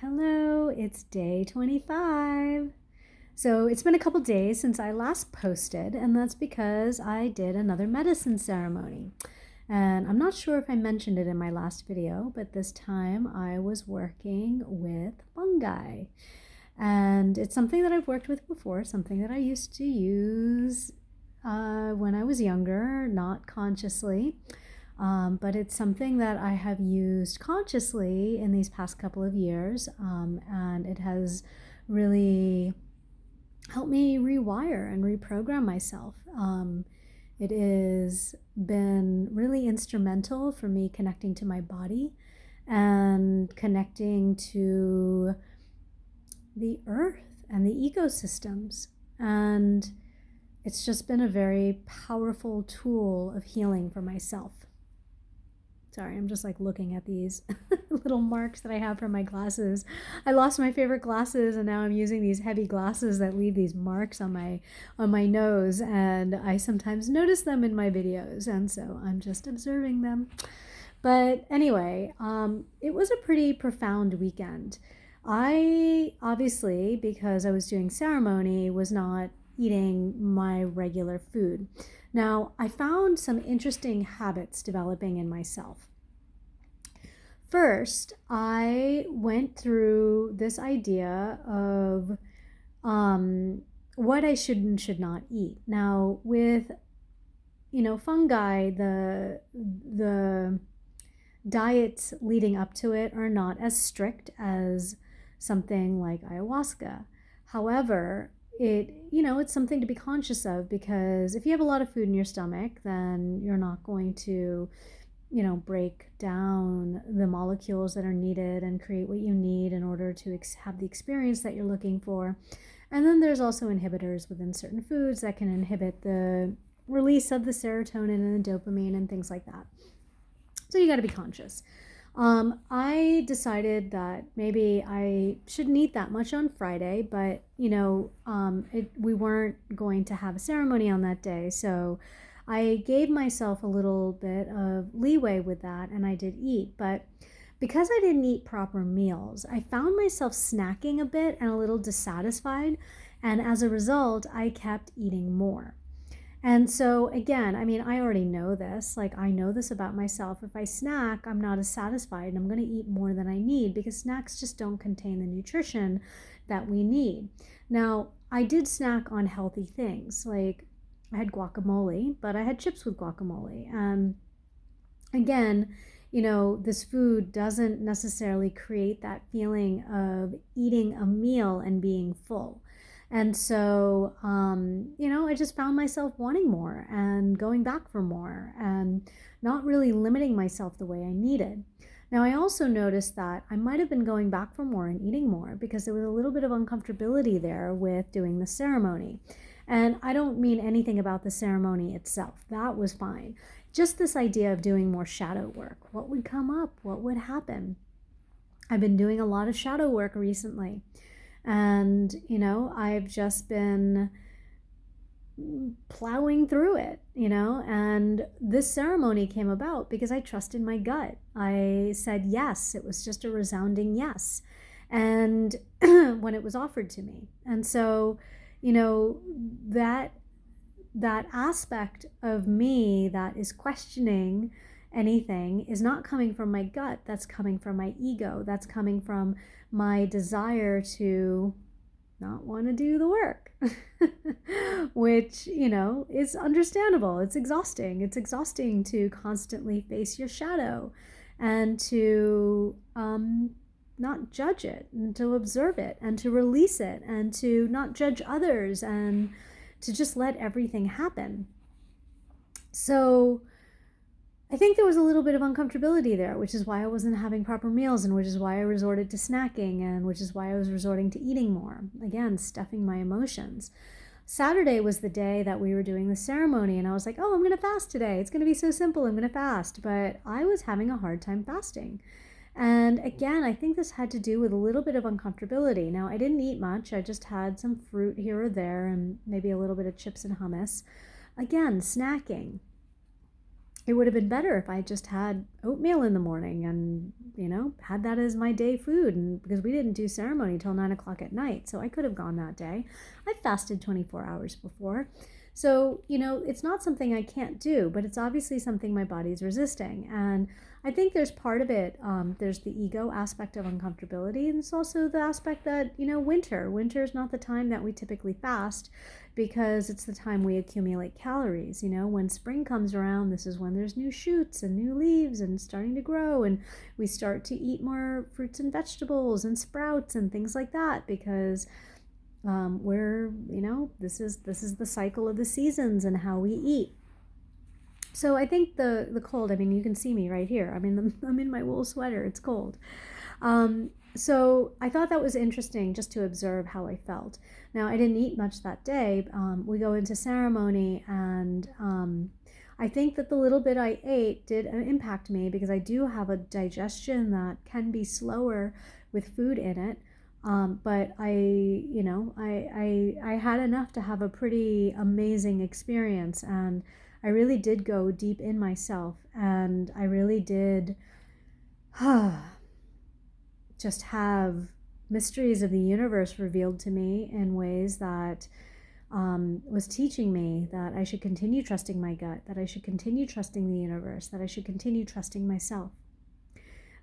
Hello, it's day 25. So it's been a couple days since I last posted, and that's because I did another medicine ceremony. And I'm not sure if I mentioned it in my last video, but this time I was working with fungi. And it's something that I've worked with before, something that I used to use when I was younger, not consciously. But it's something that I have used consciously in these past couple of years, and it has really helped me rewire and reprogram myself. It has been really instrumental for me connecting to my body and connecting to the earth and the ecosystems. And it's just been a very powerful tool of healing for myself. Sorry, I'm just like looking at these little marks that I have from my glasses. I lost my favorite glasses and now I'm using these heavy glasses that leave these marks on my nose, and I sometimes notice them in my videos, and so I'm just observing them. But anyway, it was a pretty profound weekend. I obviously, because I was doing ceremony, was not eating my regular food. Now, I found some interesting habits developing in myself. First, I went through this idea of what I should and should not eat. Now, with fungi, the diets leading up to it are not as strict as something like ayahuasca. However, it's something to be conscious of, because if you have a lot of food in your stomach, then you're not going to, break down the molecules that are needed and create what you need in order to have the experience that you're looking for. And then there's also inhibitors within certain foods that can inhibit the release of the serotonin and the dopamine and things like that. So you got to be conscious. I decided that maybe I shouldn't eat that much on Friday, but we weren't going to have a ceremony on that day, so I gave myself a little bit of leeway with that, and I did eat. But because I didn't eat proper meals, I found myself snacking a bit and a little dissatisfied, and as a result, I kept eating more. And so again, I already know this. Like, I know this about myself. If I snack, I'm not as satisfied and I'm going to eat more than I need, because snacks just don't contain the nutrition that we need. Now, I did snack on healthy things. Like, I had guacamole, but I had chips with guacamole. And again, this food doesn't necessarily create that feeling of eating a meal and being full. And so, I just found myself wanting more and going back for more and not really limiting myself the way I needed. Now, I also noticed that I might have been going back for more and eating more because there was a little bit of uncomfortability there with doing the ceremony. And I don't mean anything about the ceremony itself. That was fine. Just this idea of doing more shadow work. What would come up? What would happen? I've been doing a lot of shadow work recently. And, I've just been plowing through it, and this ceremony came about because I trusted my gut. I said yes. It was just a resounding yes. And when it was offered to me. And so, that aspect of me that is questioning anything is not coming from my gut. That's coming from my ego. That's coming from my desire to not want to do the work, which, is understandable. It's exhausting. It's exhausting to constantly face your shadow and to not judge it, and to observe it, and to release it, and to not judge others, and to just let everything happen. So I think there was a little bit of uncomfortability there, which is why I wasn't having proper meals, and which is why I resorted to snacking, and which is why I was resorting to eating more. Again, stuffing my emotions. Saturday was the day that we were doing the ceremony, and I was like, oh, I'm going to fast today. It's going to be so simple. I'm going to fast. But I was having a hard time fasting. And again, I think this had to do with a little bit of uncomfortability. Now, I didn't eat much. I just had some fruit here or there and maybe a little bit of chips and hummus. Again, snacking. it would have been better if I just had oatmeal in the morning and, had that as my day food. And because we didn't do ceremony till 9 o'clock at night, so I could have gone that day. I fasted 24 hours before. So, it's not something I can't do, but it's obviously something my body's resisting. And I think there's part of it, there's the ego aspect of uncomfortability, and it's also the aspect that, winter is not the time that we typically fast, because it's the time we accumulate calories. When spring comes around, this is when there's new shoots and new leaves and starting to grow, and we start to eat more fruits and vegetables and sprouts and things like that, because this is the cycle of the seasons and how we eat. So I think the cold, you can see me right here. I'm in my wool sweater. It's cold. So I thought that was interesting, just to observe how I felt. Now, I didn't eat much that day. We go into ceremony, and I think that the little bit I ate did impact me, because I do have a digestion that can be slower with food in it. But I had enough to have a pretty amazing experience, and I really did go deep in myself, and I really did just have mysteries of the universe revealed to me in ways that was teaching me that I should continue trusting my gut, that I should continue trusting the universe, that I should continue trusting myself,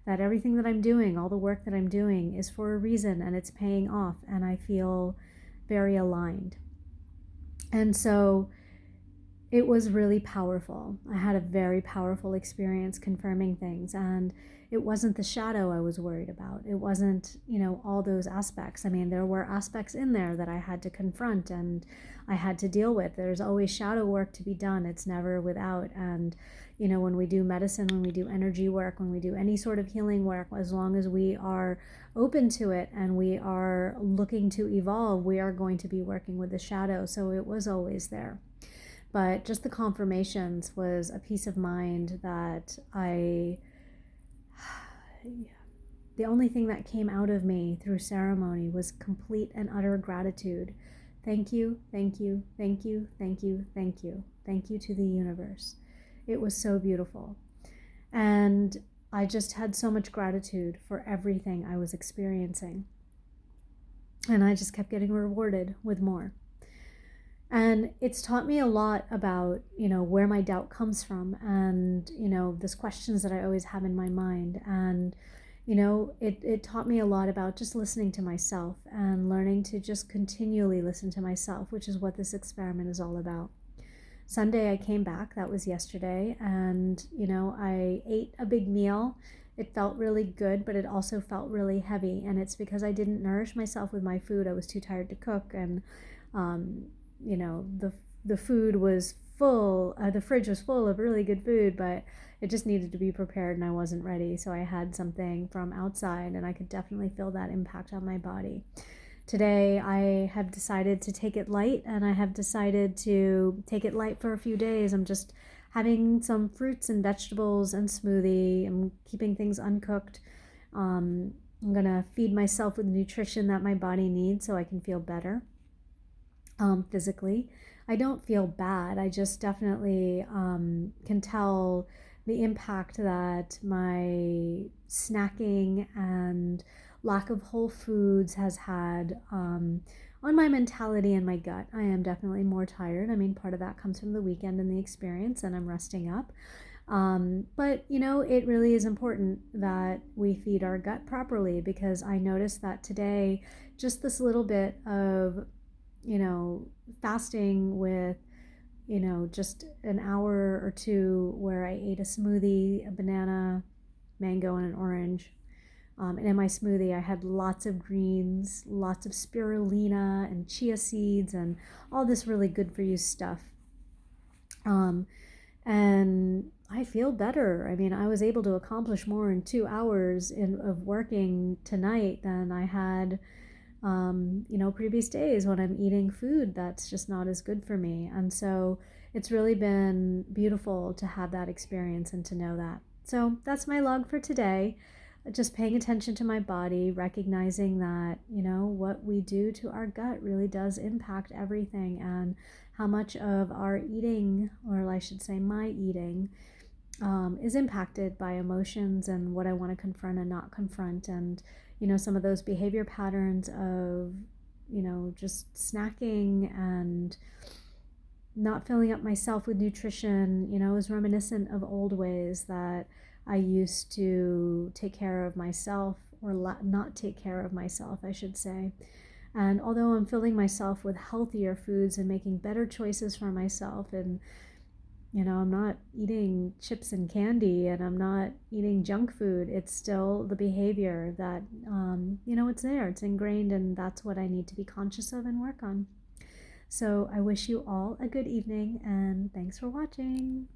that everything that I'm doing, all the work that I'm doing, is for a reason, and it's paying off, and I feel very aligned. And so it was really powerful. I had a very powerful experience confirming things, and it wasn't the shadow I was worried about. It wasn't, all those aspects. There were aspects in there that I had to confront and I had to deal with. There's always shadow work to be done. It's never without. And, when we do medicine, when we do energy work, when we do any sort of healing work, as long as we are open to it and we are looking to evolve, we are going to be working with the shadow. So it was always there. But just the confirmations was a peace of mind that the only thing that came out of me through ceremony was complete and utter gratitude. Thank you, thank you, thank you, thank you, thank you. Thank you to the universe. It was so beautiful. And I just had so much gratitude for everything I was experiencing. And I just kept getting rewarded with more. And it's taught me a lot about, where my doubt comes from, and, those questions that I always have in my mind. And, it taught me a lot about just listening to myself and learning to just continually listen to myself, which is what this experiment is all about. Sunday I came back, that was yesterday, and, I ate a big meal. It felt really good, but it also felt really heavy. And it's because I didn't nourish myself with my food. I was too tired to cook, and, the food was full, the fridge was full of really good food, but it just needed to be prepared, and I wasn't ready. So I had something from outside, and I could definitely feel that impact on my body. Today I have decided to take it light, and I have decided to take it light for a few days. I'm just having some fruits and vegetables and smoothie. I'm keeping things uncooked. I'm gonna feed myself with nutrition that my body needs so I can feel better. Physically, I don't feel bad. I just definitely can tell the impact that my snacking and lack of whole foods has had on my mentality and my gut. I am definitely more tired. Part of that comes from the weekend and the experience, and I'm resting up. But it really is important that we feed our gut properly, because I noticed that today, just this little bit of fasting with, just an hour or two where I ate a smoothie, a banana, mango, and an orange. And in my smoothie, I had lots of greens, lots of spirulina and chia seeds and all this really good for you stuff. And I feel better. I was able to accomplish more in 2 hours of working tonight than I had previous days when I'm eating food that's just not as good for me. And so it's really been beautiful to have that experience and to know that. So that's my log for today. Just paying attention to my body, recognizing that, what we do to our gut really does impact everything, and how much of our eating, or I should say my eating, is impacted by emotions and what I want to confront and not confront. And, you know, some of those behavior patterns of, you know, just snacking and not filling up myself with nutrition, you know, is reminiscent of old ways that I used to take care of myself, or not take care of myself, I should say. And although I'm filling myself with healthier foods and making better choices for myself, and you know, I'm not eating chips and candy and I'm not eating junk food, it's still the behavior that, you know, it's there, it's ingrained, and that's what I need to be conscious of and work on. So I wish you all a good evening, and thanks for watching.